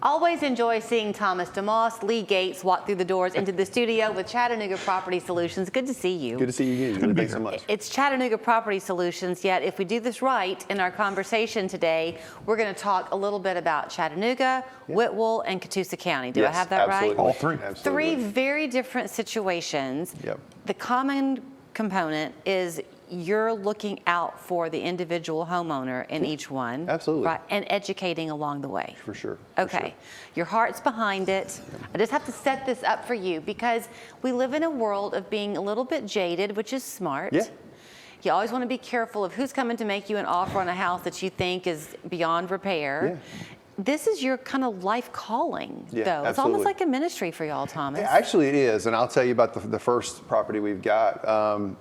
Always enjoy seeing Thomas DeMoss, Lee Gates walk through the doors into the studio with Chattanooga Property Solutions. Good to see you. Good to see you again. Thanks so much. It's Chattanooga Property Solutions, yet if we do this right in our conversation today, we're going to talk a little bit about Chattanooga, Whitwell, and Catoosa County. Do I have that absolutely. right? All three. Absolutely. Three very different situations. Yep. The common component is you're looking out for the individual homeowner in each one. Absolutely. Right, and educating along the way. For sure. Okay. Your heart's behind it. I just have to set this up for you because we live in a world of being a little bit jaded, which is smart. Yeah. You always want to be careful of who's coming to make you an offer on a house that you think is beyond repair. Yeah. This is your kind of life calling, though. It's absolutely. almost like a ministry for y'all, Thomas. Actually, it is, and I'll tell you about the first property we've got.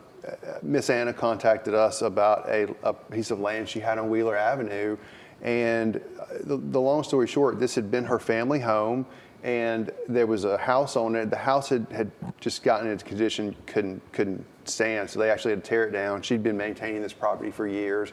Miss Anna contacted us about a piece of land she had on Wheeler Avenue, and the long story short, this had been her family home, and there was a house on it. The house had just gotten into condition couldn't stand, so they actually had to tear it down. She'd been maintaining this property for years.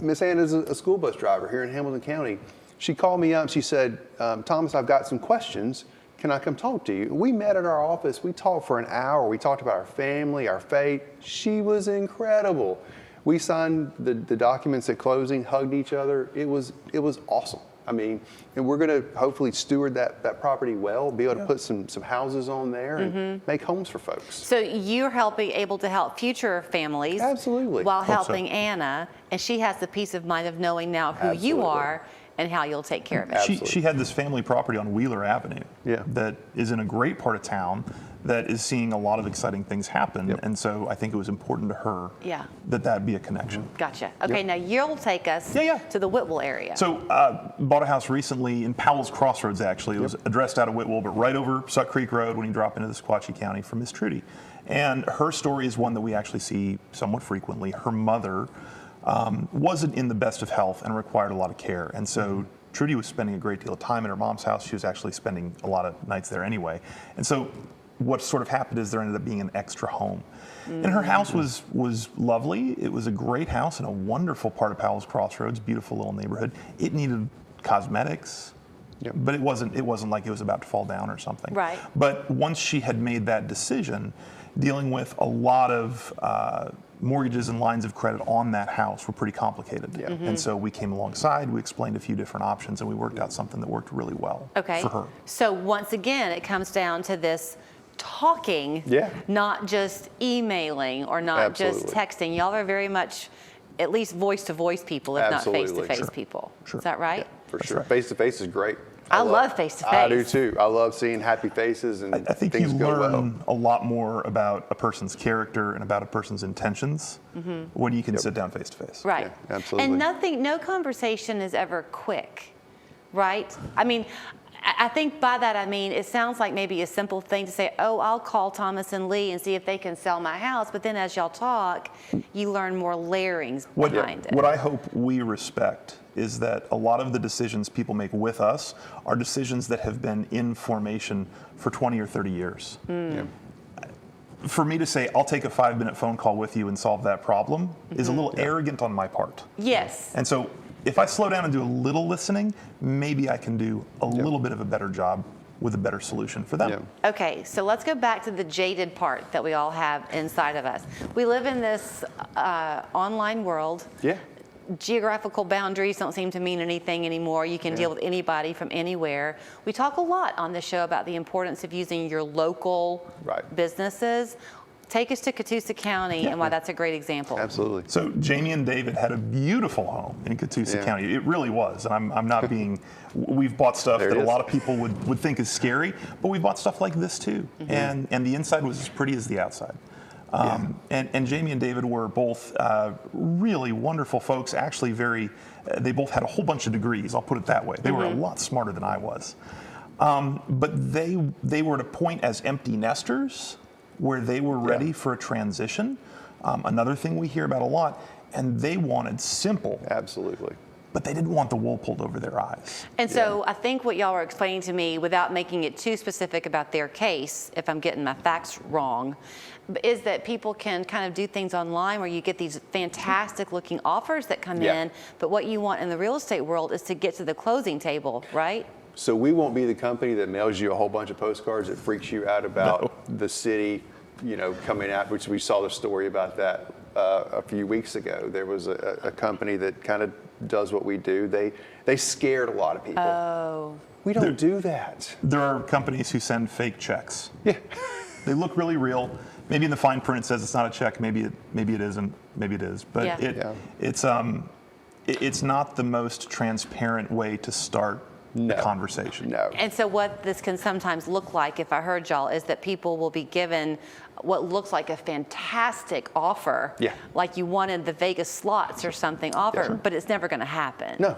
Miss Anna is a school bus driver here in Hamilton County. She called me up and she said, Thomas, I've got some questions. Can I come talk to you? We met at our office. We talked for an hour. We talked about our family, our faith. She was incredible. We signed the documents at closing, hugged each other. It was awesome. I mean, and we're going to hopefully steward that property well, be able to put some houses on there and make homes for folks. So you're able to help future families. Absolutely. While helping Anna, and she has the peace of mind of knowing now who you are and how you'll take care of it. She had this family property on Wheeler Avenue that is in a great part of town that is seeing a lot of exciting things happen. And so I think it was important to her that be a connection. Gotcha. Okay, now you'll take us to the Whitwell area. So bought a house recently in Powell's Crossroads, actually. It was addressed out of Whitwell, but right over Suck Creek Road when you drop into the Sequatchie County from Miss Trudy. And her story is one that we actually see somewhat frequently. Her mother wasn't in the best of health and required a lot of care. And so Trudy was spending a great deal of time at her mom's house. She was actually spending a lot of nights there anyway. And so what sort of happened is there ended up being an extra home. And her house was lovely. It was a great house in a wonderful part of Powell's Crossroads, beautiful little neighborhood. It needed cosmetics, but it wasn't like it was about to fall down or something. Right. But once she had made that decision, dealing with a lot of mortgages and lines of credit on that house were pretty complicated. And so we came alongside, we explained a few different options, and we worked out something that worked really well for her. So once again, it comes down to this talking, not just emailing or not just texting. Y'all are very much at least voice-to-voice people, if not face-to-face people. Is that right? Yeah, for sure. Face-to-face is great. I love face-to-face. I do too. I love seeing happy faces and I think things you go well. learn a lot more about a person's character and about a person's intentions when you can sit down face-to-face. Right. Yeah, absolutely. And no conversation is ever quick, right? I mean, I think by that I mean it sounds like maybe a simple thing to say, oh, I'll call Thomas and Lee and see if they can sell my house. But then as y'all talk, you learn more layerings behind it. What I hope we respect is that a lot of the decisions people make with us are decisions that have been in formation for 20 or 30 years. For me to say, I'll take a 5-minute phone call with you and solve that problem is a little arrogant on my part. Yes. And so if I slow down and do a little listening, maybe I can do a little bit of a better job with a better solution for them. Okay, so let's go back to the jaded part that we all have inside of us. We live in this online world. Geographical boundaries don't seem to mean anything anymore. You can deal with anybody from anywhere. We talk a lot on this show about the importance of using your local businesses. Take us to Catoosa County and why that's a great example. Absolutely. So Jamie and David had a beautiful home in Catoosa County. It really was. And I'm not being, we've bought stuff that a lot of people would think is scary, but we bought stuff like this too. And the inside was as pretty as the outside. And Jamie and David were both really wonderful folks, actually they both had a whole bunch of degrees, I'll put it that way. They were a lot smarter than I was. But they were at a point as empty nesters where they were ready for a transition. Another thing we hear about a lot, and they wanted simple. Absolutely. But they didn't want the wool pulled over their eyes. And so I think what y'all are explaining to me, without making it too specific about their case, if I'm getting my facts wrong, is that people can kind of do things online where you get these fantastic looking offers that come in, but what you want in the real estate world is to get to the closing table, right? So we won't be the company that mails you a whole bunch of postcards that freaks you out about the city, coming out, which we saw the story about that a few weeks ago. There was a company that kind of does what we do. They scared a lot of people. Oh. We don't do that. There are companies who send fake checks. Yeah. They look really real. Maybe in the fine print it says it's not a check. Maybe it isn't. Maybe it is. But it's not the most transparent way to start the conversation. No. And so what this can sometimes look like, if I heard y'all, is that people will be given what looks like a fantastic offer, like you wanted the Vegas slots or something offer, but it's never going to happen. No,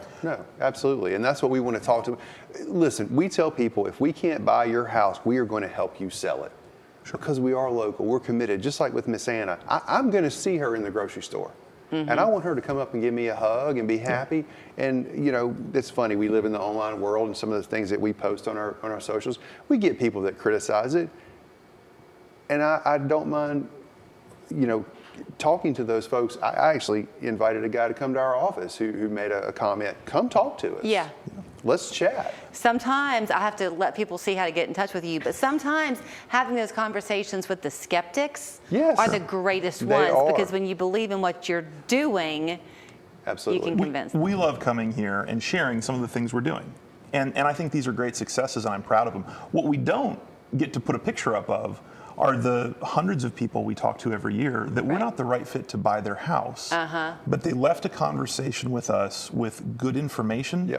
absolutely. And that's what we want to talk to. Listen, we tell people if we can't buy your house, we are going to help you sell it. Because we are local, we're committed. Just like with Miss Anna, I'm going to see her in the grocery store. And I want her to come up and give me a hug and be happy. And it's funny, we live in the online world, and some of the things that we post on our socials, we get people that criticize it. And I don't mind, talking to those folks. I actually invited a guy to come to our office who made a comment. Come talk to us. Yeah. Let's chat. Sometimes I have to let people see how to get in touch with you, but sometimes having those conversations with the skeptics are the greatest ones, because when you believe in what you're doing, you can convince them. We love coming here and sharing some of the things we're doing. And I think these are great successes, and I'm proud of them. What we don't get to put a picture up of are the hundreds of people we talk to every year that we're not the right fit to buy their house, but they left a conversation with us with good information,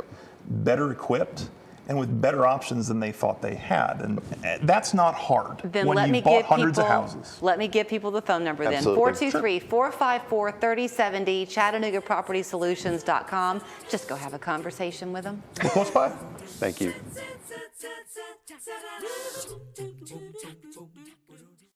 better equipped, and with better options than they thought they had. And that's not hard Then when you bought hundreds of houses. Let me give people the phone number then. 423-454-3070, ChattanoogaPropertySolutions.com. Just go have a conversation with them. We're close by. Thank you.